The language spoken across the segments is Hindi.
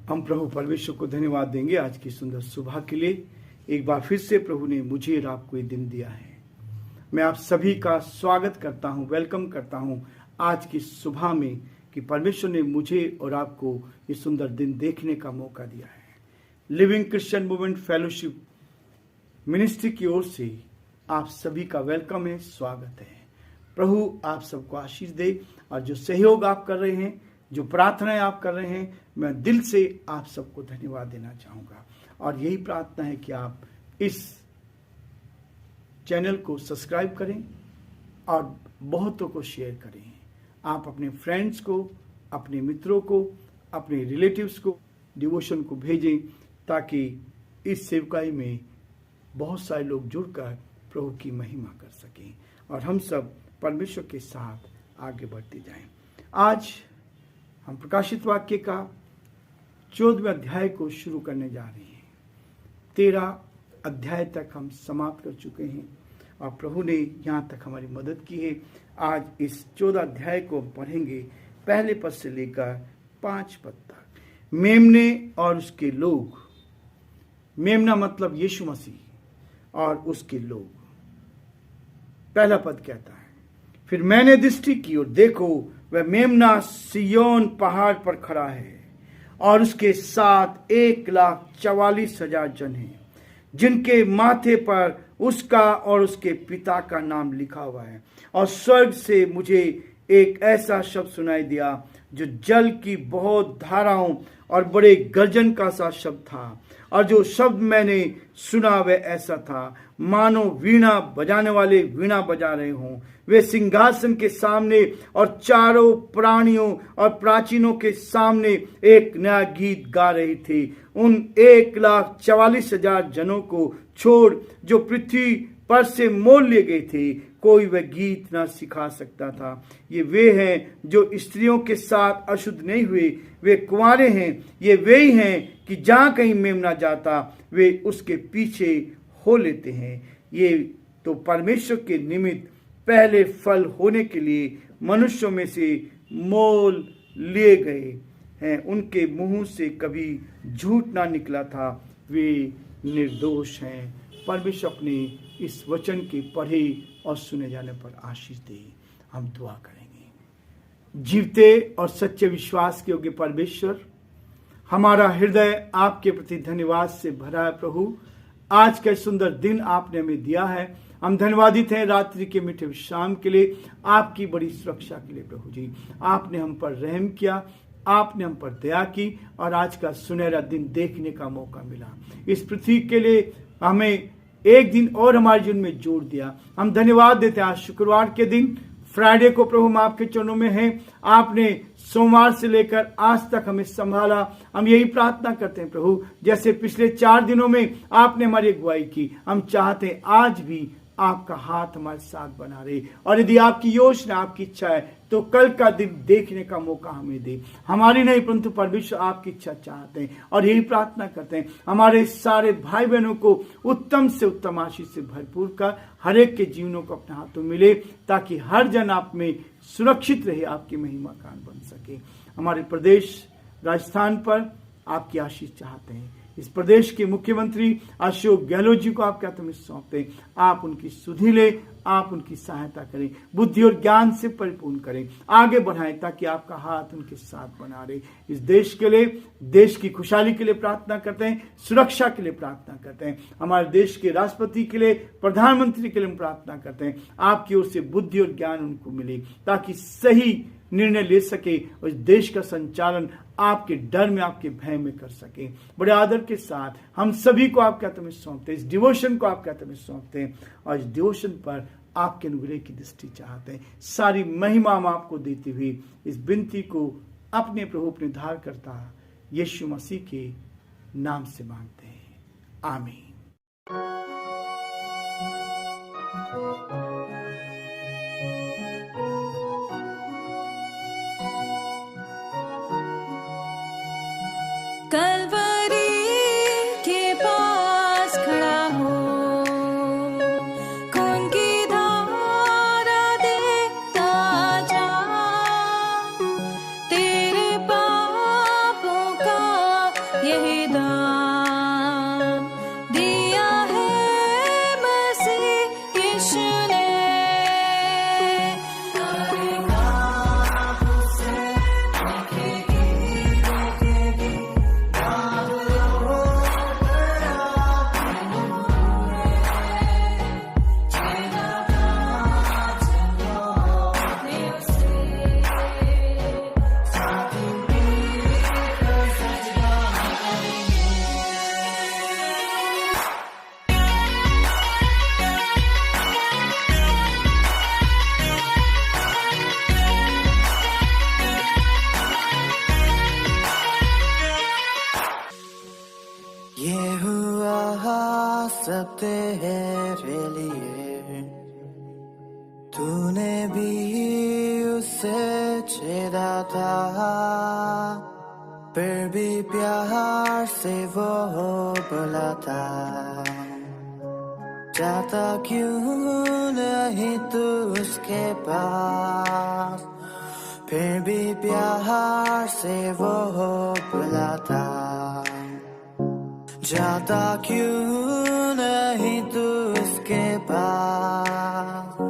हम प्रभु परमेश्वर को धन्यवाद देंगे आज की सुंदर सुबह के लिए। एक बार फिर से प्रभु ने मुझे और आपको ये दिन दिया है। मैं आप सभी का स्वागत करता हूं, वेलकम करता हूं आज की सुबह में कि परमेश्वर ने मुझे और आपको ये सुंदर दिन देखने का मौका दिया है। Living Christian movement fellowship ministry की ओर से आप सभी का वेलकम है, स्वागत है। प्रभु आप सबको आशीष दे और जो सहयोग आप कर रहे हैं, जो प्रार्थनाएं आप कर रहे हैं, मैं दिल से आप सबको धन्यवाद देना चाहूँगा। और यही प्रार्थना है कि आप इस चैनल को सब्सक्राइब करें और बहुतों को शेयर करें। आप अपने फ्रेंड्स को, अपने मित्रों को, अपने रिलेटिव्स को डिवोशन को भेजें ताकि इस सेवकाई में बहुत सारे लोग जुड़कर प्रभु की महिमा कर सकें और हम सब परमेश्वर के साथ आगे बढ़ते जाएं। आज हम प्रकाशित वाक्य का 14वें अध्याय को शुरू करने जा रहे हैं। 13 अध्याय तक हम समाप्त कर चुके हैं और प्रभु ने यहाँ तक हमारी मदद की है। आज इस 14 अध्याय को पढ़ेंगे, पहले पद से लेकर 5 पद तक। मेमने और उसके लोग, मेमना मतलब यीशु मसीह और उसके लोग। पहला पद कहता है, फिर मैंने दृष्टि की और देखो वह मेमना सिय्योन पहाड़ पर खड़ा है और उसके साथ 1,44,000 जन हैं, जिनके माथे पर उसका और उसके पिता का नाम लिखा हुआ है। और स्वर्ग से मुझे एक ऐसा शब्द सुनाई दिया जो जल की बहुत धाराओं और बड़े गर्जन का सा शब्द था। और जो शब्द मैंने सुना वह ऐसा था मानो वीणा बजाने वाले वीणा बजा रहे हों। वे सिंहासन के सामने और चारों प्राणियों और प्राचीनों के सामने एक नया गीत गा रहे थे। उन 1,44,000 जनों को छोड़ जो पृथ्वी पर से मोल लिए गए थे, कोई वह गीत ना सिखा सकता था। ये वे हैं जो स्त्रियों के साथ अशुद्ध नहीं हुए, वे कुंवारे हैं। ये वे ही हैं कि जहाँ कहीं मेमना जाता वे उसके पीछे हो लेते हैं। ये तो परमेश्वर के निमित्त पहले फल होने के लिए मनुष्यों में से मोल लिए गए हैं। उनके मुंह से कभी झूठ ना निकला था, वे निर्दोष हैं। परमेश्वर अपने इस वचन के पढ़े और सुने जाने पर आशीष दे। हम दुआ करेंगे। जीवते और सच्चे विश्वास के योग्य परमेश्वर, हमारा हृदय आपके प्रति धन्यवाद से भरा है। प्रभु, आज का सुंदर दिन आपने हमें दिया है। हम धन्यवादित हैं रात्रि के मीठे विश्राम के लिए, आपकी बड़ी सुरक्षा के लिए। प्रभु जी, आपने हम पर रहम किया, आपने हम पर दया की और आज का सुनहरा दिन देखने का मौका मिला। इस पृथ्वी के लिए हमें एक दिन और हमारे जीवन में जोड़ दिया। हम धन्यवाद देते हैं। आज शुक्रवार के दिन, फ्राइडे को प्रभु हम आपके चरणों में हैं। आपने सोमवार से लेकर आज तक हमें संभाला। हम यही प्रार्थना करते हैं प्रभु, जैसे पिछले 4 दिनों में आपने हमारी अगुवाई की, हम चाहते हैं आज भी आपका हाथ हमारे साथ बना रहे। और यदि आपकी योजना, आपकी इच्छा है तो कल का दिन देखने का मौका हमें दे। हमारी नहीं परंतु परमेश्वर आपकी इच्छा चाहते हैं और यही प्रार्थना करते हैं। हमारे सारे भाई बहनों को उत्तम से उत्तम आशीष से भरपूर कर हर एक के जीवनों को अपने हाथों मिले, ताकि हर जन आप में सुरक्षित रहे, आपकी महिमा का बन सके। हमारे प्रदेश राजस्थान पर आपकी आशीष चाहते हैं। इस प्रदेश के मुख्यमंत्री अशोक गहलोत जी को आपके हाथों में सौंपते हैं। आप उनकी सुधि ले, आप उनकी सहायता करें, बुद्धि और ज्ञान से परिपूर्ण करें, आगे बढ़ाएं ताकि आपका हाथ उनके साथ बना रहे। इस देश के लिए, देश की खुशहाली के लिए प्रार्थना करते हैं, सुरक्षा के लिए प्रार्थना करते हैं। हमारे देश के राष्ट्रपति के लिए, प्रधानमंत्री के लिए हम प्रार्थना करते हैं। आपकी ओर से बुद्धि और ज्ञान उनको मिले ताकि सही निर्णय ले सके और इस देश का संचालन आपके डर में, आपके भय में कर सके। बड़े आदर के साथ हम सभी को आपके हाथों में सौंपते हैं, इस डिवोशन को आपके हाथों में सौंपते हैं और इस डिवोशन पर आपके अनुग्रह की दृष्टि चाहते हैं। सारी महिमा हम आपको देते हुए इस विनती को अपने प्रभु, अपने धार करता यीशु मसीह के नाम से मांगते हैं, आमीन। कलवरी के पास खड़ा हो, खून की धारा देखता जा, तेरे पापों का तेरे लिए। तूने भी उसे छेड़ा था, फिर भी प्यार से वो बोला था, जाता क्यों नहीं तू उसके पास। फिर भी प्यार से वो बोला था, जाता क्यों नहीं तू उसके पास।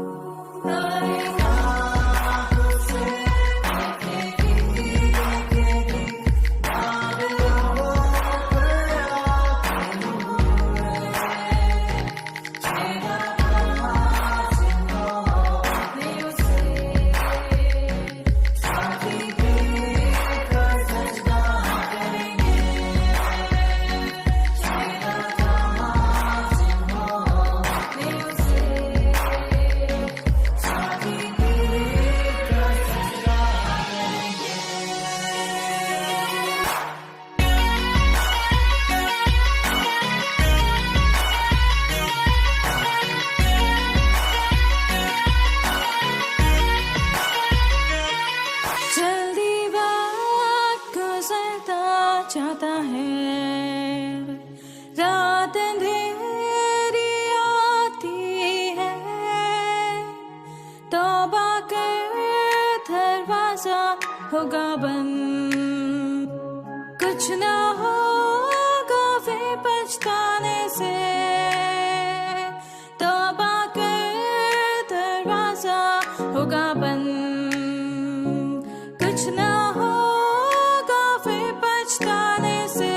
जल्दी वक्त गुजरता जाता है, रात अंधेरी आती है, तौबा कर दरवाजा होगा बंद, कुछ ना होगा फिर पछताने से। तौबा कर दरवाजा होगा बंद, कुछ ना होगा फिर पछताने से।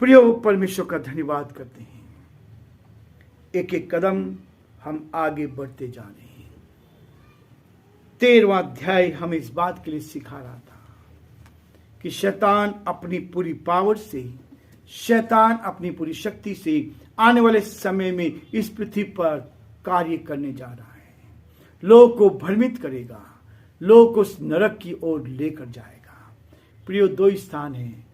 प्रियो, परमेश्वर का धन्यवाद करते हैं। एक एक कदम हम आगे बढ़ते जा रहे हैं। 13वां अध्याय हमें इस बात के लिए सिखा रहा था कि शैतान अपनी पूरी पावर से, शैतान अपनी पूरी शक्ति से आने वाले समय में इस पृथ्वी पर कार्य करने जा रहा है। लोग को भ्रमित करेगा, लोग को उस नरक की ओर लेकर जाएगा। प्रियो, 2 स्थान हैं,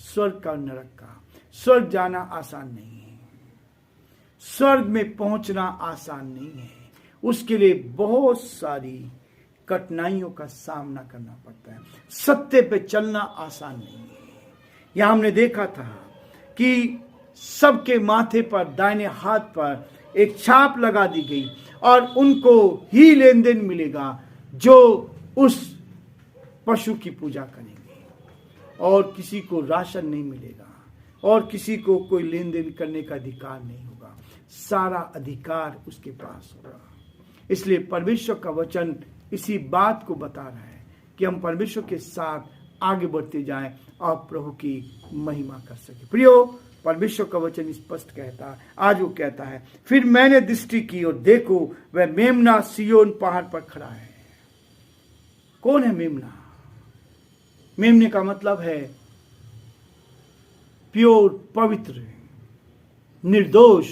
स्वर्ग का और नरक का। स्वर्ग जाना आसान नहीं है, स्वर्ग में पहुंचना आसान नहीं है। उसके लिए बहुत सारी कठिनाइयों का सामना करना पड़ता है। सत्य पे चलना आसान नहीं है। यहां हमने देखा था कि सबके माथे पर, दाहिने हाथ पर एक छाप लगा दी गई और उनको ही लेन देन मिलेगा जो उस पशु की पूजा करेंगे, और किसी को राशन नहीं मिलेगा और किसी को कोई लेन देन करने का अधिकार नहीं होगा। सारा अधिकार उसके पास होगा। इसलिए परमेश्वर का वचन इसी बात को बता रहा है कि हम परमेश्वर के साथ आगे बढ़ते जाएं और प्रभु की महिमा कर सके। प्रियो, परमेश्वर का वचन स्पष्ट कहता है, आज वो कहता है, फिर मैंने दृष्टि की और देखो वह मेमना सिय्योन पहाड़ पर खड़ा है। कौन है मेमना? मेमने का मतलब है प्योर, पवित्र, निर्दोष।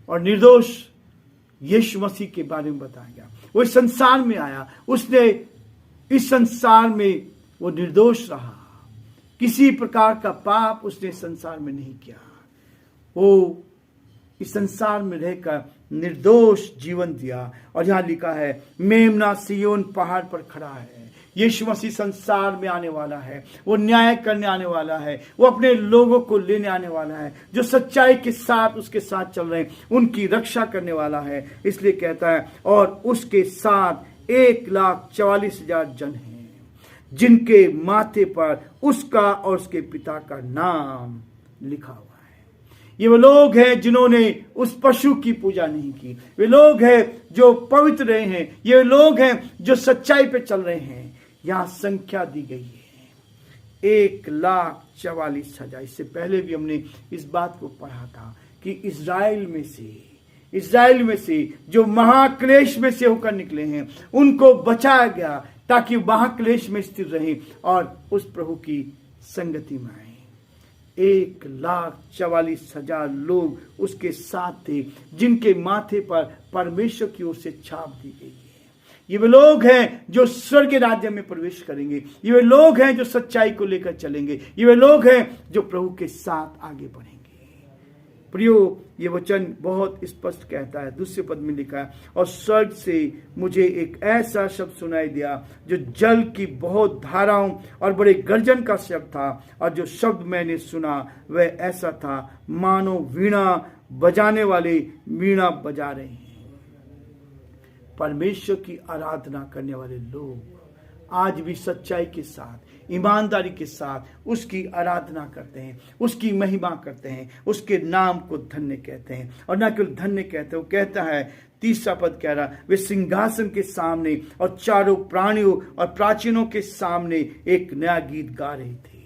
और निर्दोष यीशु मसीह के बारे में बताया गया। वो इस संसार में आया, उसने इस संसार में वो निर्दोष रहा, किसी प्रकार का पाप उसने संसार में नहीं किया। वो इस संसार में रहकर निर्दोष जीवन दिया। और यहां लिखा है, मेमना सिय्योन पहाड़ पर खड़ा है। यीशु मसीह संसार में आने वाला है, वो न्याय करने आने वाला है, वो अपने लोगों को लेने आने वाला है, जो सच्चाई के साथ उसके साथ चल रहे हैं उनकी रक्षा करने वाला है। इसलिए कहता है, और उसके साथ 1,44,000 जन हैं जिनके माथे पर उसका और उसके पिता का नाम लिखा हुआ है। ये वो लोग हैं जिन्होंने उस पशु की पूजा नहीं की। वे लोग हैं जो पवित्र रहे हैं। ये लोग हैं जो सच्चाई पे चल रहे हैं। यहां संख्या दी गई है 1,44,000। इससे पहले भी हमने इस बात को पढ़ा था कि इज़राइल में से जो महाक्लेश में से होकर निकले हैं उनको बचाया गया ताकि महाक्लेश में स्थिर रहे और उस प्रभु की संगति में आए। 1,44,000 लोग उसके साथ थे जिनके माथे पर परमेश्वर की ओर से छाप दी गई है। ये वे लोग हैं जो स्वर्ग राज्य में प्रवेश करेंगे। ये वे लोग हैं जो सच्चाई को लेकर चलेंगे। ये वे लोग हैं जो प्रभु के साथ आगे बढ़ेंगे। प्रियो, ये वचन बहुत स्पष्ट कहता है। दूसरे पद में लिखा है, और स्वर्ग से मुझे एक ऐसा शब्द सुनाई दिया जो जल की बहुत धाराओं और बड़े गर्जन का शब्द था। और जो शब्द मैंने सुना वह ऐसा था मानो वीणा बजाने वाले वीणा बजा रहे हैं। परमेश्वर की आराधना करने वाले लोग आज भी सच्चाई के साथ, ईमानदारी के साथ उसकी आराधना करते हैं, उसकी महिमा करते हैं, उसके नाम को धन्य कहते हैं। और न केवल धन्य कहते हैं, वो कहता है, तीसरा पद कह रहा, वे सिंहासन के सामने और चारों प्राणियों और प्राचीनों के सामने एक नया गीत गा रहे थे।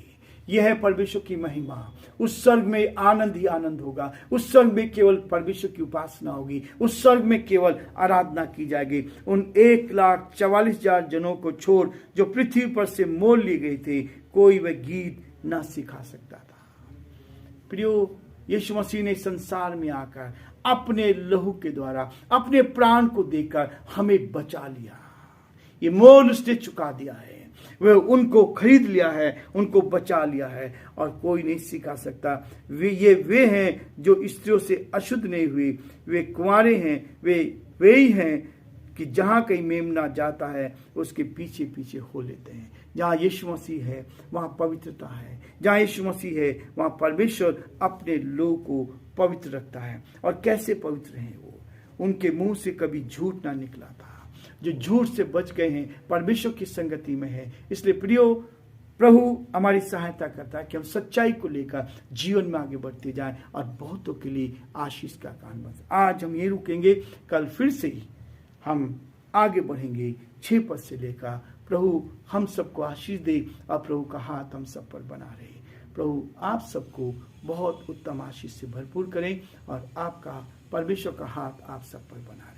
यह है परमेश्वर की महिमा। उस स्वर्ग में आनंद ही आनंद होगा। उस स्वर्ग में केवल परमेश्वर की उपासना होगी। उस स्वर्ग में केवल आराधना की जाएगी। उन 1,44,000 जनों को छोड़ जो पृथ्वी पर से मोल लिए गए थे, कोई वह गीत ना सिखा सकता था। प्रियो, यीशु मसीह ने संसार में आकर अपने लहू के द्वारा अपने प्राण को देकर हमें बचा लिया। ये मोल उसने चुका दिया है। वे उनको खरीद लिया है, उनको बचा लिया है और कोई नहीं सिखा सकता। वे हैं जो स्त्रियों से अशुद्ध नहीं हुए, वे कुंवारे हैं, वे ही हैं कि जहां कहीं मेमना जाता है उसके पीछे पीछे हो लेते हैं। जहां यीशु मसीह है वहां पवित्रता है। जहां यीशु मसीह है वहां परमेश्वर अपने लोगों को पवित्र रखता है। और कैसे पवित्र हैं वो? उनके मुंह से कभी झूठ ना निकला था। जो झूठ से बच गए हैं परमेश्वर की संगति में है। इसलिए प्रियो, प्रभु हमारी सहायता करता है कि हम सच्चाई को लेकर जीवन में आगे बढ़ते जाएं और बहुतों के लिए आशीष का कारण बन। आज हम ये रुकेंगे, कल फिर से ही हम आगे बढ़ेंगे 6 पद से लेकर। प्रभु हम सबको आशीष दे और प्रभु का हाथ हम सब पर बना रहे। प्रभु आप सबको बहुत उत्तम आशीष से भरपूर करें और आपका परमेश्वर का हाथ आप सब पर बना रहे।